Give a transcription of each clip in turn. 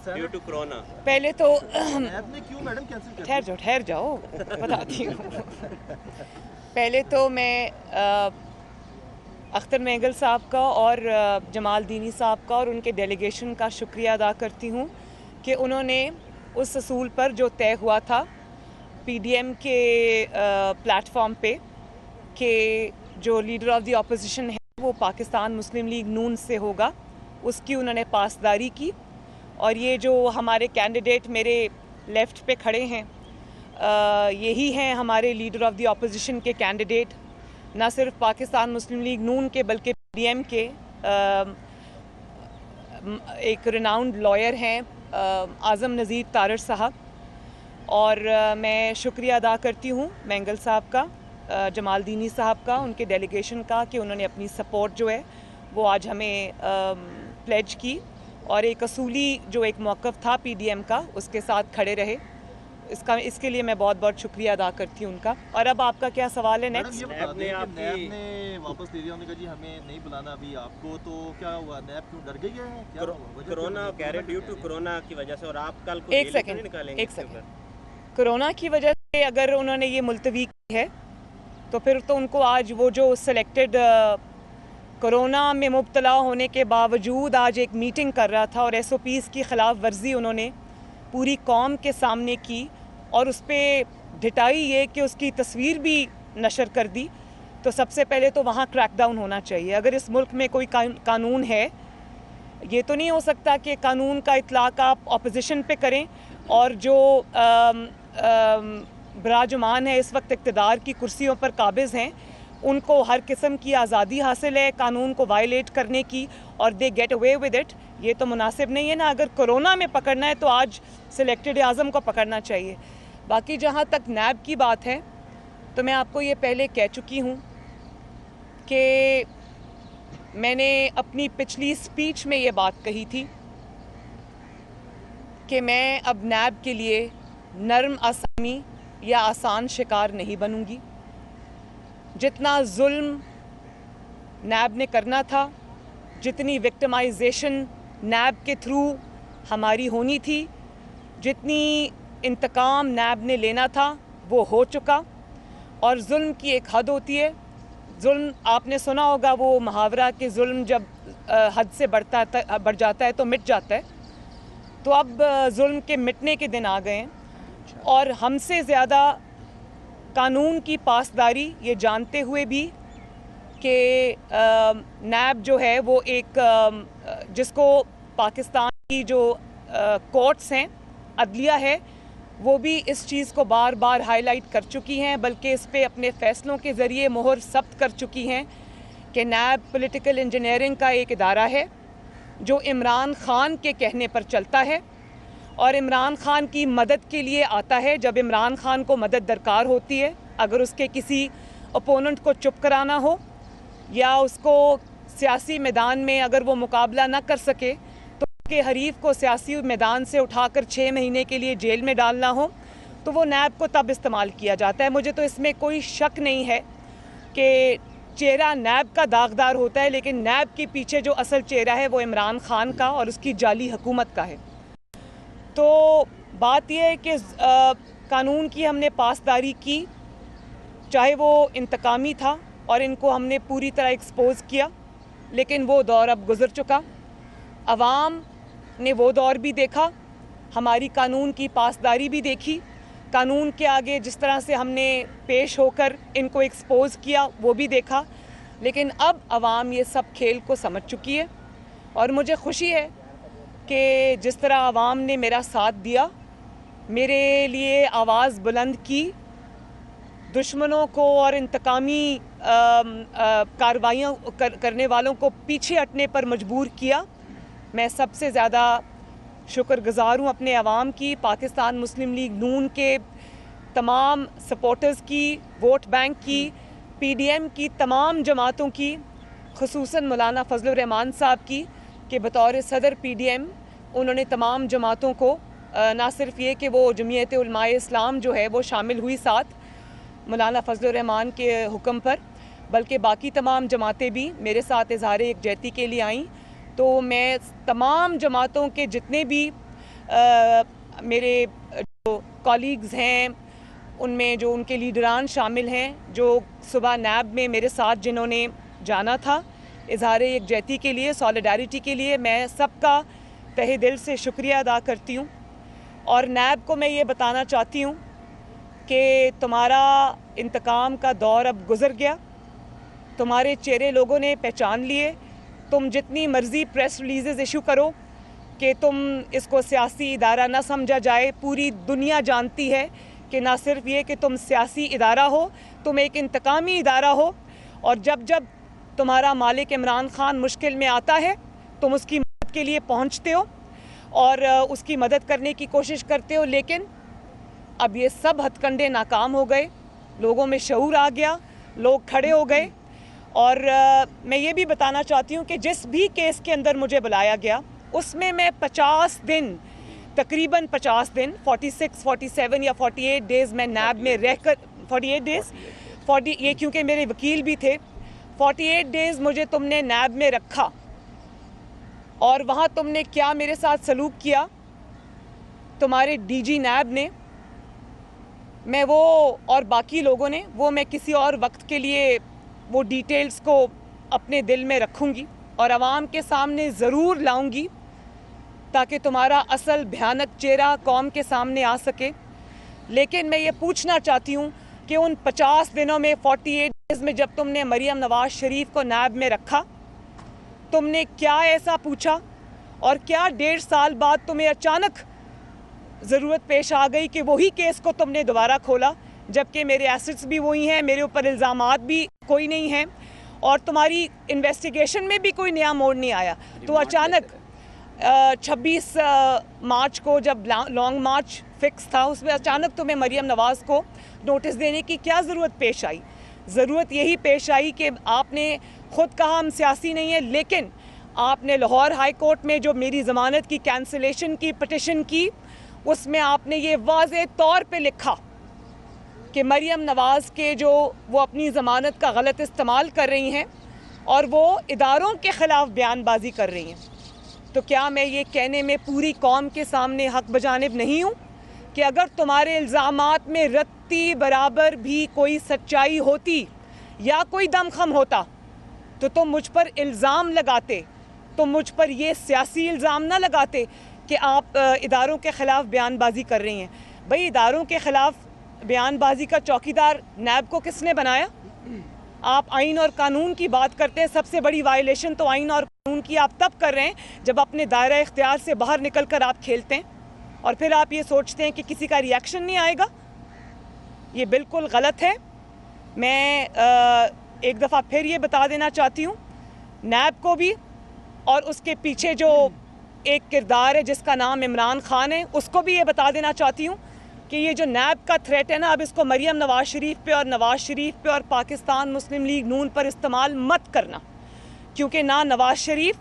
Due to corona. पहले तो आपने क्यों मैडम कैंसिल कर ठहर जाओ बताती हूँ। पहले तो मैं अख्तर मेंगल साहब का और जमाल दीनी साहब का और उनके डेलीगेशन का शुक्रिया अदा करती हूँ कि उन्होंने उस असूल पर जो तय हुआ था पीडीएम के प्लेटफॉर्म पे कि जो लीडर ऑफ द अपोजिशन है वो पाकिस्तान मुस्लिम लीग नून से होगा, उसकी उन्होंने पासदारी की। और ये जो हमारे कैंडिडेट मेरे लेफ़्ट पे खड़े हैं यही हैं हमारे लीडर ऑफ द अपोजिशन के कैंडिडेट, ना सिर्फ पाकिस्तान मुस्लिम लीग नून के बल्कि पीडीएम के एक रिनाउंड लॉयर हैं आज़म नज़ीर तारड़ साहब। और मैं शुक्रिया अदा करती हूँ मेंगल साहब का, जमाल दीनी साहब का, उनके डेलीगेशन का कि उन्होंने अपनी सपोर्ट जो है वो आज हमें प्लेज की और एक असूली जो एक मौक़िफ़ था पीडीएम का उसके साथ खड़े रहे। इसके लिए मैं बहुत बहुत शुक्रिया अदा करती हूँ उनका। और अब आपका क्या सवाल है नेक्स्ट? आपने वापस ले लिया, उन्होंने कहा जी हमें नहीं बुलाना अभी आपको, तो क्या हुआ? नैब क्यों डर गई है? क्या कोरोना कह रहे ड्यू टू कोरोना की वजह से, और आप कल को एक सेकंड कोरोना की वजह से अगर उन्होंने ये मुलतवी की है तो फिर तो उनको आज वो जो सिलेक्टेड कोरोना में मुब्तला होने के बावजूद आज एक मीटिंग कर रहा था और एसओपीज़ की ख़िलाफ़ वर्जी उन्होंने पूरी कौम के सामने की और उस पर ढिठाई ये कि उसकी तस्वीर भी नशर कर दी, तो सबसे पहले तो वहाँ क्रैकडाउन होना चाहिए। अगर इस मुल्क में कोई कानून है, ये तो नहीं हो सकता कि कानून का इतलाक़ आप अपोजिशन पे करें और जो बराजुमान है इस वक्त इक़्तिदार की कुर्सियों पर काबिज़ हैं उनको हर किस्म की आज़ादी हासिल है कानून को वायलेट करने की और they get away with it. ये तो मुनासिब नहीं है ना। अगर कोरोना में पकड़ना है तो आज सिलेक्टेड आज़म को पकड़ना चाहिए। बाकी जहाँ तक नैब की बात है तो मैं आपको ये पहले कह चुकी हूँ कि मैंने अपनी पिछली स्पीच में ये बात कही थी कि मैं अब नैब के लिए नरम आसामी या आसान शिकार नहीं बनूंगी। जितना जुल्म नैब ने करना था, जितनी विक्टिमाइजेशन नैब के थ्रू हमारी होनी थी, जितनी इंतकाम नैब ने लेना था वो हो चुका। और जुल्म की एक हद होती है। जुल्म आपने सुना होगा वो मुहावरा कि जुल्म जब हद से बढ़ जाता है तो मिट जाता है। तो अब जुल्म के मिटने के दिन आ गए हैं और हमसे ज़्यादा कानून की पासदारी ये जानते हुए भी कि नैब जो है वो एक जिसको पाकिस्तान की जो कोर्ट्स हैं, अदलिया है, वो भी इस चीज़ को बार बार हाईलाइट कर चुकी हैं, बल्कि इस पे अपने फ़ैसलों के ज़रिए मोहर सख्त कर चुकी हैं कि नैब पॉलिटिकल इंजीनियरिंग का एक इदारा है जो इमरान ख़ान के कहने पर चलता है और इमरान ख़ान की मदद के लिए आता है जब इमरान ख़ान को मदद दरकार होती है। अगर उसके किसी ओपोनेंट को चुप कराना हो या उसको सियासी मैदान में अगर वो मुकाबला ना कर सके तो उसके हरीफ को सियासी मैदान से उठाकर 6 महीने के लिए जेल में डालना हो तो वो नैब को तब इस्तेमाल किया जाता है। मुझे तो इसमें कोई शक नहीं है कि चेहरा नैब का दागदार होता है, लेकिन नैब के पीछे जो असल चेहरा है वो इमरान ख़ान का और उसकी जाली हुकूमत का है। तो बात यह है कि कानून की हमने पासदारी की, चाहे वो इंतकामी था और इनको हमने पूरी तरह एक्सपोज किया, लेकिन वो दौर अब गुज़र चुका। अवाम ने वो दौर भी देखा, हमारी कानून की पासदारी भी देखी, कानून के आगे जिस तरह से हमने पेश होकर इनको एक्सपोज किया वो भी देखा। लेकिन अब अवाम ये सब खेल को समझ चुकी है और मुझे खुशी है कि जिस तरह अवाम ने मेरा साथ दिया, मेरे लिए आवाज़ बुलंद की, दुश्मनों को और इंतकामी कार्रवाइयाँ करने वालों को पीछे हटने पर मजबूर किया। मैं सबसे ज़्यादा शुक्रगुज़ार हूँ अपने अवाम की, पाकिस्तान मुस्लिम लीग नून के तमाम सपोर्टर्स की, वोट बैंक की, पीडीएम की तमाम जमातों की, खुसूसन मौलाना फजलुर रहमान साहब की कि बतौर सदर पीडीएम उन्होंने तमाम जमातों को ना सिर्फ ये कि वो जमीयत उलमाए इस्लाम जो है वो शामिल हुई साथ मौलाना फजलुर रहमान के हुक्म पर, बल्कि बाकी तमाम जमातें भी मेरे साथ इजहार यकजहती के लिए आईं। तो मैं तमाम जमातों के जितने भी میرے جو کالیگز ہیں ان میں جو ان کے لیڈران شامل ہیں جو صبح نیب میں میرے ساتھ جنہوں نے جانا تھا اظہار یکجہتی کے لیے، سالیڈیرٹی کے لیے، میں سب کا تہہ دل سے شکریہ ادا کرتی ہوں. اور نیب کو میں یہ بتانا چاہتی ہوں کہ تمہارا انتقام کا دور اب گزر گیا، تمہارے چہرے لوگوں نے پہچان لیے. تم جتنی مرضی پریس ریلیزز ایشو کرو کہ تم اس کو سیاسی ادارہ نہ سمجھا جائے، پوری دنیا جانتی ہے کہ نہ صرف یہ کہ تم سیاسی ادارہ ہو، تم ایک انتقامی ادارہ ہو. اور جب جب تمہارا مالک عمران خان مشکل میں آتا ہے تم اس کی مدد کے لیے پہنچتے ہو اور اس کی مدد کرنے کی کوشش کرتے ہو. لیکن اب یہ سب ہتھ کنڈے ناکام ہو گئے، لوگوں میں شعور آ گیا، لوگ کھڑے ہو گئے. اور میں یہ بھی بتانا چاہتی ہوں کہ جس بھی کیس کے اندر مجھے بلایا گیا اس میں 50 دن، تقریباً 50 دن، 46، 47 یا 48 ڈیز میں نیب میں رہ کر، 48 ڈیز، یہ کیونکہ میرے وکیل بھی تھے، 48 ڈیز مجھے تم نے نیب میں رکھا. اور وہاں تم نے کیا میرے ساتھ سلوک کیا تمہارے ڈی جی نیب نے، میں وہ اور باقی لوگوں نے، وہ میں کسی اور وقت کے لیے وہ ڈیٹیلز کو اپنے دل میں رکھوں گی اور عوام کے سامنے ضرور لاؤں گی تاکہ تمہارا اصل بھیانک چہرہ قوم کے سامنے آ سکے. لیکن میں یہ پوچھنا چاہتی ہوں کہ ان 50 دنوں میں، 48 ڈیز میں جب تم نے مریم نواز شریف کو نیب میں رکھا، تم نے کیا ایسا پوچھا اور کیا 1.5 سال بعد تمہیں اچانک ضرورت پیش آ گئی کہ وہی کیس کو تم نے دوبارہ کھولا، جبکہ میرے ایسٹس بھی وہی ہیں، میرے اوپر الزامات بھی کوئی نہیں ہیں اور تمہاری انویسٹیگیشن میں بھی کوئی نیا موڑ نہیں آیا. تو اچانک 26 مارچ کو جب لانگ مارچ فکس تھا اس میں اچانک تمہیں مریم نواز کو نوٹس دینے کی کیا ضرورت پیش آئی؟ ضرورت یہی پیش آئی کہ آپ نے خود کہا ہم سیاسی نہیں ہیں، لیکن آپ نے لاہور ہائی کورٹ میں جو میری ضمانت کی کینسلیشن کی پٹیشن کی، اس میں آپ نے یہ واضح طور پہ لکھا کہ مریم نواز کے جو وہ اپنی ضمانت کا غلط استعمال کر رہی ہیں اور وہ اداروں کے خلاف بیان بازی کر رہی ہیں. تو کیا میں یہ کہنے میں پوری قوم کے سامنے حق بجانب نہیں ہوں کہ اگر تمہارے الزامات میں رتی برابر بھی کوئی سچائی ہوتی یا کوئی دم خم ہوتا تو تم مجھ پر الزام لگاتے، تم مجھ پر یہ سیاسی الزام نہ لگاتے کہ آپ اداروں کے خلاف بیان بازی کر رہی ہیں. بھئی اداروں کے خلاف بیان بازی کا چوکیدار نیب کو کس نے بنایا؟ آپ آئین اور قانون کی بات کرتے ہیں، سب سے بڑی وائلیشن تو آئین اور قانون کی آپ تب کر رہے ہیں جب اپنے دائرہ اختیار سے باہر نکل کر آپ کھیلتے ہیں اور پھر آپ یہ سوچتے ہیں کہ کسی کا ریاکشن نہیں آئے گا. یہ بالکل غلط ہے. میں ایک دفعہ پھر یہ بتا دینا چاہتی ہوں نیب کو بھی اور اس کے پیچھے جو ایک کردار ہے جس کا نام عمران خان ہے اس کو بھی یہ بتا دینا چاہتی ہوں کہ یہ جو نیب کا تھریٹ ہے نا، اب اس کو مریم نواز شریف پہ اور نواز شریف پہ اور پاکستان مسلم لیگ نون پر استعمال مت کرنا، کیونکہ نہ نواز شریف،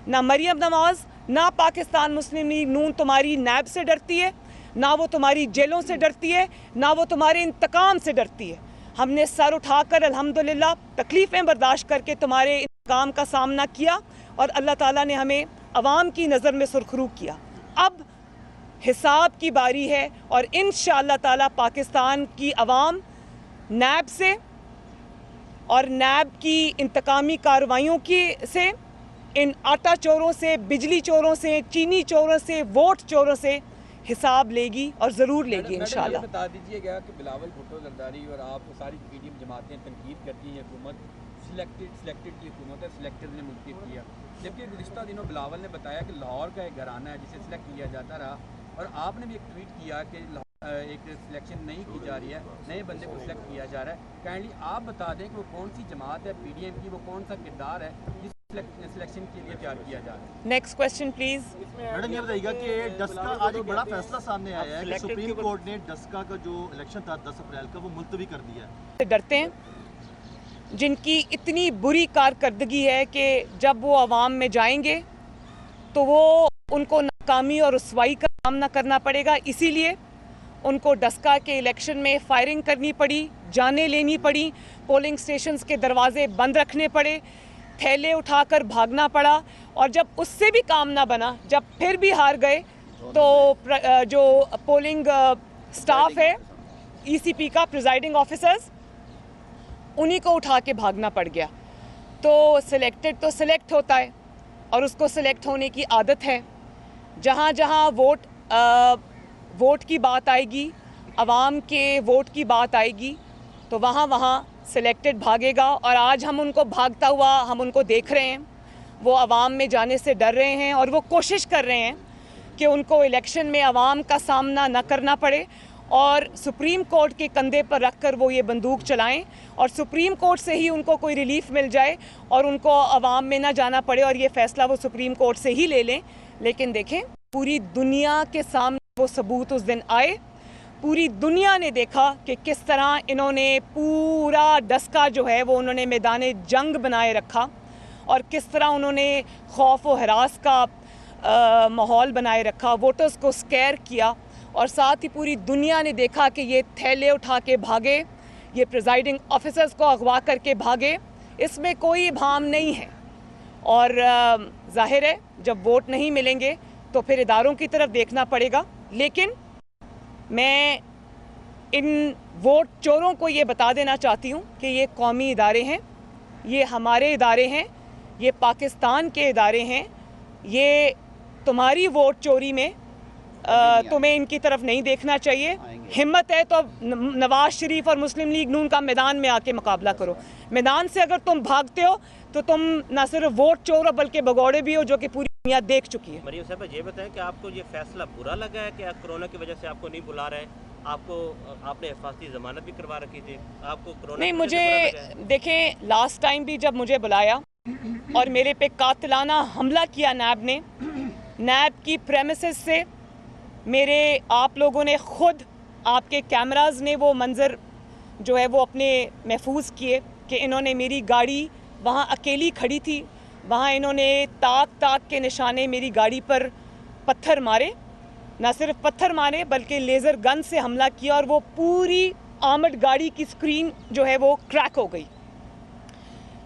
نہ مریم نواز، نہ پاکستان مسلم لیگ نون تمہاری نیب سے ڈرتی ہے، نہ وہ تمہاری جیلوں سے ڈرتی ہے، نہ وہ تمہارے انتقام سے ڈرتی ہے. ہم نے سر اٹھا کر الحمدللہ تکلیفیں برداشت کر کے تمہارے انتقام کا سامنا کیا اور اللہ تعالیٰ نے ہمیں عوام کی نظر میں سرخرو کیا. اب حساب کی باری ہے اور انشاءاللہ تعالیٰ پاکستان کی عوام نیب سے اور نیب کی انتقامی کارروائیوں سے، ان آٹا چوروں سے، بجلی چوروں سے، چینی چوروں سے، ووٹ چوروں سے حساب لے گی اور ضرور لے گی انشاءاللہ. یہ بتا دیجیے گا کہ بلاول بھٹو زرداری اور آپ کو ساری پی ڈی ایم جماعتیں تنقید کرتی ہیں، حکومت سلیکٹڈ کی حکومت ہے، سلیکٹڈ نے منتخب کیا، جبکہ گزشتہ دنوں بلاول نے بتایا کہ لاہور کا ایک گھرانہ ہے جسے سلیکٹ کیا جاتا رہا، اور آپ نے بھی ایک ٹویٹ کیا کہ ایک سلیکشن نہیں کی جا رہی ہے، نئے بندے کو سلیکٹ کیا جا رہا ہے. کائنڈلی آپ بتا دیں کہ وہ کون سی جماعت ہے پی ڈی ایم کی، وہ کون سا کردار ہے جس سلیکشن کے لیے تیار کیا جا رہا ہے. Next question please. میڈم یہ بتائیے گا کہ ڈسکا آج ایک بڑا فیصلہ سامنے آیا ہے کہ سپریم کورٹ نے ڈسکا کا جو الیکشن تھا 10 اپریل کا وہ ملتوی کر دیا ہے. ڈرتے ہیں جن کی اتنی بری کارکردگی ہے کہ جب وہ عوام میں جائیں گے تو وہ ان کو ناکامی اور رسوائی کا سامنا کرنا پڑے گا. اسی لیے ان کو ڈسکا کے الیکشن میں فائرنگ کرنی پڑی، جانیں لینی پڑی، پولنگ سٹیشنز کے دروازے بند رکھنے پڑے، تھیلے اٹھا کر بھاگنا پڑا، اور جب اس سے بھی کام نہ بنا، جب پھر بھی ہار گئے तो जो पोलिंग स्टाफ है ECP का, प्रिजाइडिंग ऑफिसर्स, उन्हीं को उठा के भागना पड़ गया। तो सिलेक्टेड तो सिलेक्ट होता है और उसको सिलेक्ट होने की आदत है। जहाँ जहाँ वोट की बात आएगी, आवाम के वोट की बात आएगी, तो वहाँ वहाँ सिलेक्टेड भागेगा। और आज हम उनको भागता हुआ हम उनको देख रहे हैं। वो आवाम में जाने से डर रहे हैं और वो कोशिश कर रहे हैं कि उनको इलेक्शन में आवाम का सामना न करना पड़े और सुप्रीम कोर्ट के कंधे पर रखकर वो ये बंदूक चलाएं और सुप्रीम कोर्ट से ही उनको कोई रिलीफ मिल जाए और उनको आवाम में ना जाना पड़े और ये फैसला वो सुप्रीम कोर्ट से ही ले लें। लेकिन देखें, पूरी दुनिया के सामने वो सबूत उस दिन आए। पूरी दुनिया ने देखा कि किस तरह इन्होंने पूरा डस्का जो है वो उन्होंने मैदान जंग बनाए रखा और किस तरह उन्होंने खौफ व हरास का माहौल बनाए रखा, वोटर्स को स्कैर किया। और साथ ही पूरी दुनिया ने देखा कि ये थैले उठा के भागे, ये प्रिजाइडिंग ऑफिसर्स को अगवा करके भागे, इसमें कोई भाम नहीं है। और जाहिर है जब वोट नहीं मिलेंगे तो फिर इदारों की तरफ देखना पड़ेगा। लेकिन मैं इन वोट चोरों को ये बता देना चाहती हूँ कि ये कौमी इदारे हैं, ये हमारे इदारे हैं, ये पाकिस्तान के इदारे हैं। ये तुम्हारी वोट चोरी में तुम्हें इनकी तरफ नहीं देखना चाहिए। हिम्मत है तो नवाज शरीफ और मुस्लिम लीग नून का मैदान में आके मुकाबला करो। मैदान से अगर तुम भागते हो तो तुम न सिर्फ वोट चोर हो बल्कि भगौड़े भी हो, जो कि पूरी दुनिया देख चुकी है। मरियम साहब, ये बताएं कि आपको ये फैसला बुरा लगा है कि कोरोना की वजह से आपको नहीं बुला रहे? आपने हिफाजती जमानत भी करवा रखी थी, आपको कोरोना नहीं? मुझे देखें, लास्ट टाइम भी जब मुझे बुलाया और मेरे पे कातिलाना हमला किया नैब ने, नैब की प्रेमिसेस से मेरे आप लोगों ने खुद, आपके कैमराज ने वो मंज़र जो है वो अपने महफूज किए कि इन्होंने मेरी गाड़ी वहाँ अकेली खड़ी थी, वहाँ इन्होंने ताक के निशाने मेरी गाड़ी पर पत्थर मारे, ना सिर्फ पत्थर मारे बल्कि लेज़र गन से हमला किया और वो पूरी आर्मर्ड गाड़ी की स्क्रीन जो है वो क्रैक हो गई।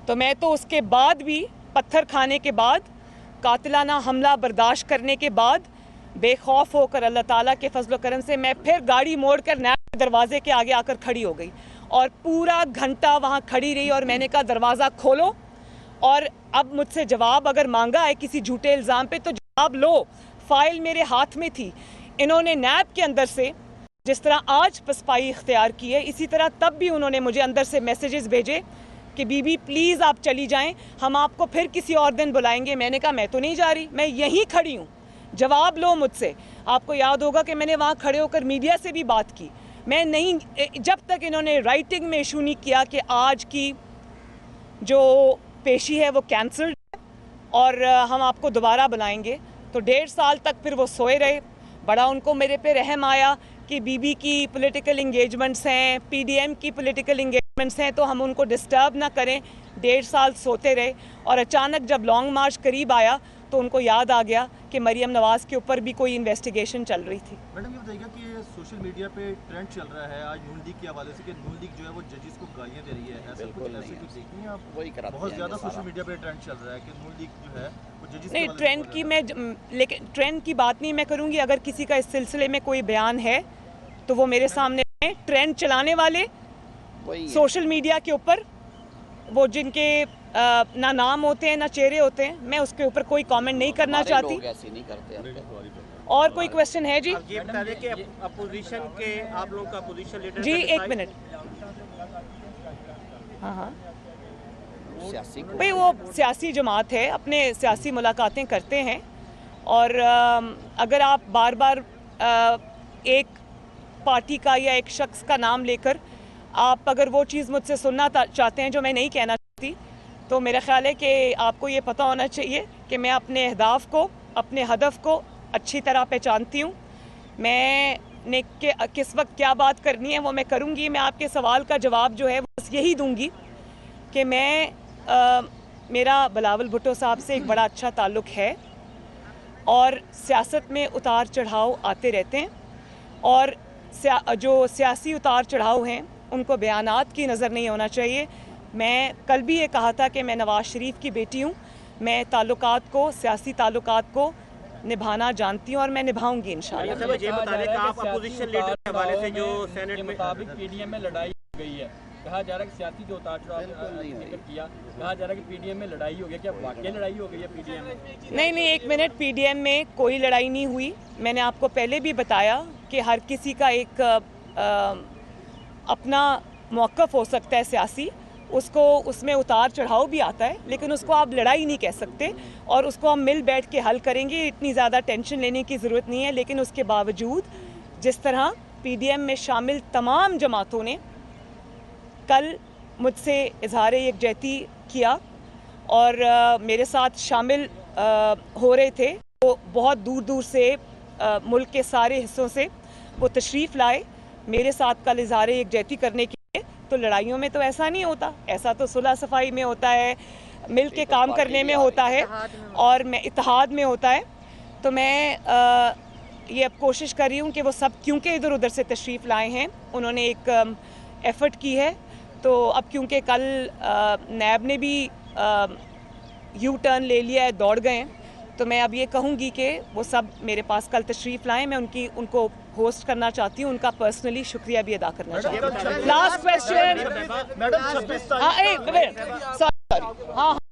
तो मैं तो उसके बाद भी, पत्थर खाने के बाद, कातिलाना हमला बर्दाश्त करने के बाद, बेखौफ होकर अल्लाह ताला के फजल करम से मैं फिर गाड़ी मोड़कर नैब के दरवाजे के आगे आकर खड़ी हो गई और पूरा घंटा वहाँ खड़ी रही और मैंने कहा दरवाज़ा खोलो और अब मुझसे जवाब अगर मांगा है किसी झूठे इल्ज़ाम पे तो जवाब लो। फाइल मेरे हाथ में थी। इन्होंने नैब के अंदर से जिस तरह आज पसपाई इख्तियार की है, इसी तरह तब भी उन्होंने मुझे अंदर से मैसेजेस भेजे कि बीबी प्लीज़ आप चली जाएं, हम आपको फिर किसी और दिन बुलाएंगे। मैंने कहा मैं तो नहीं जा रही, मैं यहीं खड़ी हूँ, जवाब लो मुझसे। आपको याद होगा कि मैंने वहाँ खड़े होकर मीडिया से भी बात की। मैं नहीं, जब तक इन्होंने राइटिंग में इशू नहीं किया कि आज की जो पेशी है वो कैंसल्ड है और हम आपको दोबारा बुलाएंगे, तो 1.5 साल तक फिर वो सोए रहे। बड़ा उनको मेरे पे रहम आया कि बीबी की पॉलिटिकल इंगेजमेंट्स हैं, PDM की पॉलिटिकल इंगेजमेंट्स हैं, तो हम उनको डिस्टर्ब ना करें। 1.5 साल सोते रहे और अचानक जब लॉन्ग मार्च करीब आया तो उनको याद आ गया कि मरियम नवाज़ के ऊपर भी कोई इन्वेस्टिगेशन चल रही थी। मैडम ये बताइएगा कि सोशल मीडिया पे ट्रेंड चल रहा है आज नून लीग के हवाले से कि नून लीग जो है वो जजेस को गालियां दे रही है, ऐसा कुछ देखी हैं आप? वही कराते बहुत हैं ज़्यादा सोशल मीडिया पे ट्रेंड चल रहा है कि नून लीग जो है वो जजेस नहीं, ट्रेंड की मैं लेकिन ट्रेंड की बात नहीं मैं करूँगी। अगर किसी का इस सिलसिले में कोई बयान है तो वो मेरे सामने है। ट्रेंड चलाने वाले सोशल मीडिया के ऊपर, वो जिनके ना नाम होते हैं ना चेहरे होते हैं, मैं उसके ऊपर कोई कमेंट नहीं करना चाहती। ऐसे नहीं करते। और कोई क्वेश्चन है जी? ये बता दें कि अपोजिशन के आप लोगों का अपोजिशन लीडर जी एक मिनट। हाँ, भाई वो सियासी जमात है, अपने सियासी मुलाकातें करते हैं और अगर आप बार बार एक पार्टी का या एक शख्स का नाम लेकर आप अगर वो चीज़ मुझसे सुनना चाहते हैं जो मैं नहीं कहना चाहती, तो मेरा ख्याल है कि आपको ये पता होना चाहिए कि मैं अपने अहदाफ को, अपने हदफ को अच्छी तरह पहचानती हूँ। मैंने किस वक्त क्या बात करनी है वो मैं करूँगी। मैं आपके सवाल का जवाब जो है बस यही दूँगी कि मेरा बिलावल भुट्टो साहब से एक बड़ा अच्छा ताल्लुक़ है और सियासत में उतार चढ़ाव आते रहते हैं और जो सियासी उतार चढ़ाव हैं उनको बयानात की नज़र नहीं होना चाहिए। मैं कल भी ये कहा था कि मैं नवाज़ शरीफ की बेटी हूँ। मैं ताल्लुकात को, सियासी ताल्लुकात को निभाना जानती हूँ और मैं निभाऊंगी इंशाल्लाह। साहब ये बता दें कि आप अपोजिशन लीडर के हवाले से जो सेनेट के में मुताबिक पीडीएम में लड़ाई हो गई है, कहा जा रहा है कि सियासी जो उतार चढ़ाव जिक्र किया, कहा जा रहा है कि पीडीएम में लड़ाई हो गई, क्या वाकई लड़ाई हो गई है पीडीएम में? नहीं, एक मिनट, पीडीएम में कोई लड़ाई नहीं हुई। मैंने आपको पहले भी बताया कि हर किसी का एक अपना मौक़िफ़ हो सकता है सियासी, उसको उसमें उतार चढ़ाव भी आता है, लेकिन उसको आप लड़ाई नहीं कह सकते और उसको हम मिल बैठ के हल करेंगे। इतनी ज़्यादा टेंशन लेने की ज़रूरत नहीं है। लेकिन उसके बावजूद जिस तरह पीडीएम में शामिल तमाम जमातों ने कल मुझसे इजहार यकजहती किया और मेरे साथ शामिल हो रहे थे, वो बहुत दूर दूर से मुल्क के सारे हिस्सों से वो तशरीफ़ लाए मेरे साथ कल इजहार यकजहती करने के लिए। तो लड़ाइयों में तो ऐसा नहीं होता, ऐसा तो सुलह सफाई में होता है, मिल के काम करने में होता है और मैं इत्तेहाद में होता है। तो मैं ये अब कोशिश कर रही हूँ कि वो सब, क्योंकि इधर उधर से तशरीफ़ लाए हैं, उन्होंने एक एफ़र्ट की है, तो अब क्योंकि कल नैब ने भी यू टर्न ले लिया है, दौड़ गए हैं, तो मैं अब ये कहूँगी कि वो सब मेरे पास कल तशरीफ़ लाएं। मैं उनको होस्ट करना चाहती हूँ, उनका पर्सनली शुक्रिया भी अदा करना चाहती हूँ। लास्ट क्वेश्चन, मैडम 26 हाँ, एक मिनट, सॉरी, हाँ।